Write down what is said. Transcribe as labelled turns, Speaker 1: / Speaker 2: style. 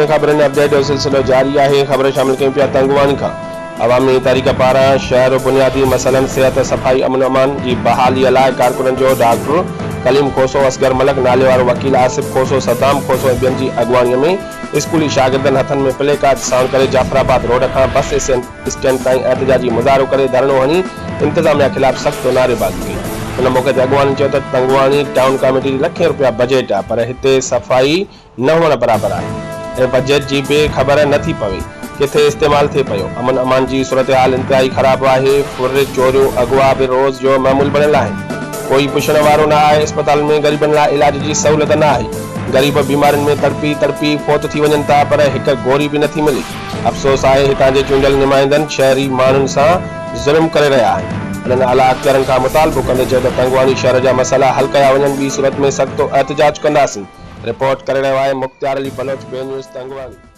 Speaker 1: में खबरनि अपडेट जो सिलसिलो जारी है। खबर शामिल कयूं पिया तंगवाणी का। अवामी तहरीक पारां शहर बुनियादी मसलन सेहत सफ़ाई अमन अमान की बहाली लाइ कारकुननि जो डॉक्टर कलीम खोसो, असगर मलक नाले वारो वकील आसिफ खोसो, सद्दाम खोसो ऐं ॿियनि जी अॻुवाणीअ में स्कूली शागिर्दनि हथनि में प्ले कार्ड साण करे जाफराबाद रोड खां बस स्टैंड ताईं एहतजाजी मुज़ाहिरो करे धरणो हणी इंतज़ामिया ख़िलाफ़ सख़्त नारेबाज़ी कई। हुन मौक़े ते अॻुवाणी चयो त तंगवाणी टाउन कमेटी लखें रुपया बजट आहे, पर हिते सफ़ाई न हुअण बराबरि आहे ऐं बजट जी बि ख़बर नथी पवे किथे इस्तेमाल थे पियो। अमन अमान जी सूरत हाल इंतहाई ख़राब है। फुर चोरियों अगवा भी रोज़ जो मामूल बनल है। कोई पुछण वारो ना है। अस्पताल में गरीबन लाइ इलाज की सहूलियत ना है। गरीब बीमारियों में तड़पी तड़पी फोत थी वजन था, पर एक गोरी भी नथी मिली। अफसोस है हितां जे चूंडियल नुमाइंदन शहरी मानुन से जुल्म करे रहा है। उन्होंने आला अख्तियारन का मुतालबो कंदे चयो त तंगवाणी शहर जा मसला हल कया वजन, बी सूरत में सख्त एहतजाज कंदासीं। रिपोर्ट करे रहियो आहे मुख्तियार अली बलोच, बे न्यूज़ तंगवाणी।